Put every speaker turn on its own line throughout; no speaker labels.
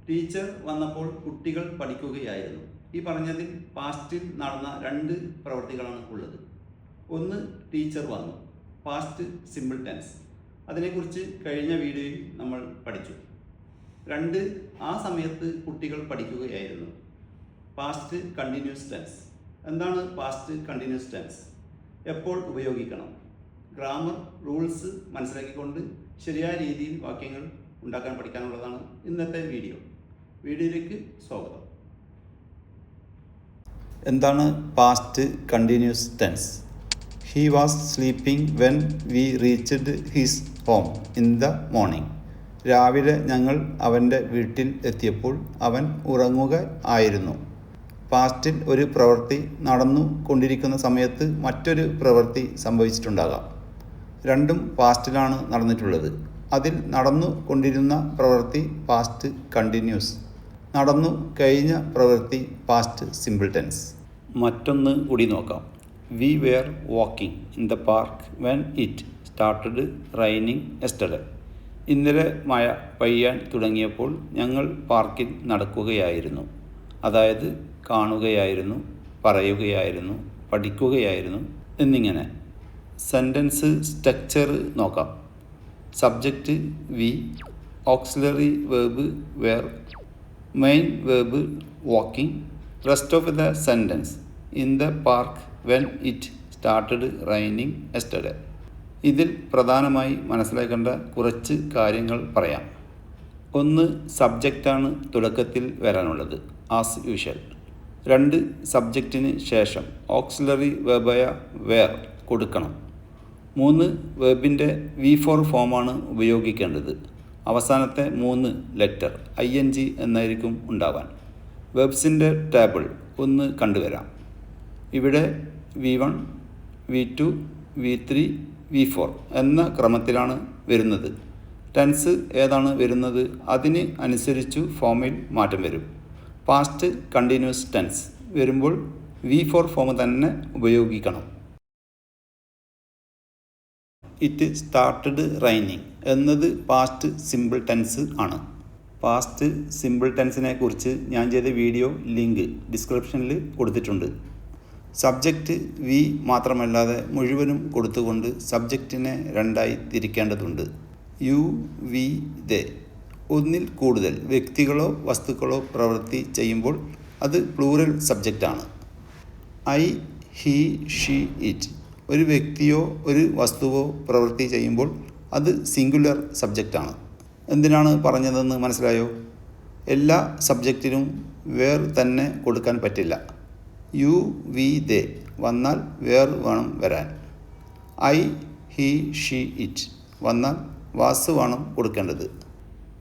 Teacher വന്നപ്പോൾ കുട്ടികൾ പഠിക്കുകയായിരുന്നു. ഈ പറഞ്ഞതിൽ പാസ്റ്റിൽ നടന്ന രണ്ട് പ്രവൃത്തികളാണ് ഉള്ളത്. ഒന്ന്, ടീച്ചർ വന്നു, പാസ്റ്റ് സിമ്പിൾ ടെൻസ്. അതിനെക്കുറിച്ച് കഴിഞ്ഞ വീഡിയോയിൽ നമ്മൾ പഠിച്ചു. രണ്ട്, ആ സമയത്ത് കുട്ടികൾ പഠിക്കുകയായിരുന്നു, പാസ്റ്റ് കണ്ടിന്യൂസ് ടെൻസ്. എന്താണ് പാസ്റ്റ് കണ്ടിന്യൂസ് ടെൻസ്? എപ്പോൾ ഉപയോഗിക്കണം? ഗ്രാമർ റൂൾസ് മനസ്സിലാക്കിക്കൊണ്ട് ശരിയായ രീതിയിൽ വാക്യങ്ങൾ ഉണ്ടാക്കാൻ പഠിക്കാനുള്ളതാണ് ഇന്നത്തെ വീഡിയോ. വീഡിയോയിലേക്ക് സ്വാഗതം. എന്താണ് past continuous tense? He was sleeping when we reached his home in the morning. രാവിലെ ഞങ്ങൾ അവൻ്റെ വീട്ടിൽ എത്തിയപ്പോൾ അവൻ ഉറങ്ങുക ആയിരുന്നു. പാസ്റ്റിൽ ഒരു പ്രവൃത്തി നടന്നു കൊണ്ടിരിക്കുന്ന സമയത്ത് മറ്റൊരു പ്രവൃത്തി സംഭവിച്ചിട്ടുണ്ടാകാം. രണ്ടും പാസ്റ്റിലാണ് നടന്നിട്ടുള്ളത്. അതിൽ നടന്നു കൊണ്ടിരുന്ന പ്രവൃത്തി പാസ്റ്റ് കണ്ടിന്യൂസ്, നടന്നു കഴിഞ്ഞ പ്രവൃത്തി പാസ്റ്റ് സിമ്പിൾ ടെൻസ്. മറ്റൊന്ന് കൂടി നോക്കാം. We were walking in the park when it started raining yesterday. ഇന്നലെ മഴ പെയ്യാൻ തുടങ്ങിയപ്പോൾ ഞങ്ങൾ പാർക്കിൽ നടക്കുകയായിരുന്നു. അതായത് കാണുകയായിരുന്നു, പറയുകയായിരുന്നു, പഠിക്കുകയായിരുന്നു എന്നിങ്ങനെ. സെൻറ്റൻസ് സ്ട്രക്ചർ നോക്കാം. Subject we, auxiliary verb were, main verb walking, rest of the sentence in the park when it started raining yesterday. ഇതിൽ പ്രധാനമായി മനസ്സിലാക്കേണ്ട കുറച്ച് കാര്യങ്ങൾ പറയാം. ഒന്ന്, സബ്ജക്റ്റാണ് തുടക്കത്തിൽ വരാനുള്ളത്, ആസ് യൂഷ്വൽ. രണ്ട്, സബ്ജക്റ്റിന് ശേഷം ഓക്സിലറി വേർബായ വെയർ കൊടുക്കണം. മൂന്ന്, വെർബിൻ്റെ V4 ഫോമാണ് ഉപയോഗിക്കേണ്ടത്. അവസാനത്തെ 3 ലെറ്റർ ING എന്നായിരിക്കും ഉണ്ടാവാൻ. വെർബ്സിൻ്റെ ടേബിൾ ഒന്ന് കണ്ടുവരാം. ഇവിടെ V1, V2, V3, V4 എന്ന ക്രമത്തിലാണ് വരുന്നത്. ടെൻസ് ഏതാണ് വരുന്നത് അതിന് അനുസരിച്ചു ഫോമിൽ മാറ്റം വരും. പാസ്റ്റ് കണ്ടിന്യൂസ് ടെൻസ് വരുമ്പോൾ V4 ഫോം തന്നെ ഉപയോഗിക്കണം. ഇറ്റ് സ്റ്റാർട്ടഡ് റൈനിങ് എന്നത് പാസ്റ്റ് സിമ്പിൾ ടെൻസ് ആണ്. പാസ്റ്റ് സിമ്പിൾ ടെൻസിനെ കുറിച്ച് ഞാൻ ചെയ്ത വീഡിയോ ലിങ്ക് ഡിസ്ക്രിപ്ഷനിൽ കൊടുത്തിട്ടുണ്ട്. സബ്ജക്റ്റ് വി മാത്രമല്ലാതെ മുഴുവനും കൊടുത്തുകൊണ്ട് സബ്ജക്റ്റിനെ രണ്ടായി തിരിക്കേണ്ടതുണ്ട്. യു, വി, ദേ. ഒന്നിൽ കൂടുതൽ വ്യക്തികളോ വസ്തുക്കളോ പ്രവൃത്തി ചെയ്യുമ്പോൾ അത് പ്ലൂറൽ സബ്ജക്റ്റാണ്. I, he, she, it. ഒരു വ്യക്തിയോ ഒരു വസ്തുവോ പ്രവൃത്തി ചെയ്യുമ്പോൾ അത് സിംഗുലർ സബ്ജക്റ്റാണ്. എന്തിനാണ് പറഞ്ഞതെന്ന് മനസ്സിലായോ? എല്ലാ സബ്ജക്റ്റിനും വേർ തന്നെ കൊടുക്കാൻ പറ്റില്ല. യു, വി, ദേ വന്നാൽ വേർ വേണം വരാൻ. ഐ, ഹി, ഷീ, ഇറ്റ് വന്നാൽ വാസ് വേണം കൊടുക്കേണ്ടത്.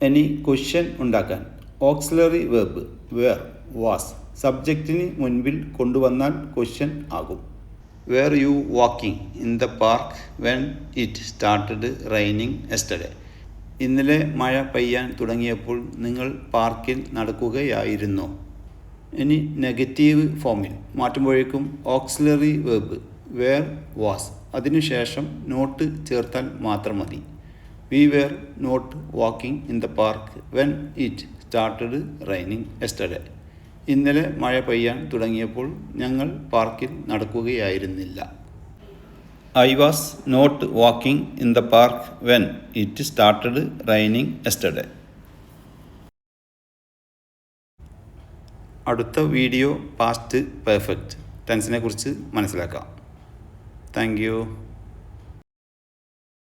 ഇനി ക്വസ്റ്റ്യൻ ഉണ്ടാക്കാൻ ഓക്സിലറി വേർബ് വേർ, വാസ് സബ്ജക്റ്റിന് മുൻപിൽ കൊണ്ടുവന്നാൽ ക്വസ്റ്റ്യൻ ആകും. Were you walking in the park when it started raining yesterday? ഇന്നലെ മഴ പെയ്യാൻ തുടങ്ങിയപ്പോൾ നിങ്ങൾ പാർക്കിൽ നടക്കുകയായിരുന്നോ? ഇനി നെഗറ്റീവ് ഫോമിൽ മാറ്റുമ്പോഴേക്കും ഓക്സിലറി വേർബ് വേർ, വാസ് അതിനുശേഷം നോട്ട് ചേർത്താൽ മാത്രം മതി. We were not walking in the park when it started raining yesterday. ഇന്നലെ മഴ പെയ്യാൻ തുടങ്ങിയപ്പോൾ ഞങ്ങൾ പാർക്കിൽ നടക്കുകയായിരുന്നില്ല. I was not walking in the park when it started raining yesterday. അടുത്ത വീഡിയോ പാസ്റ്റ് പെർഫെക്റ്റ് ടെൻസിനെ കുറിച്ച് മനസ്സിലാക്കാം. Thank U.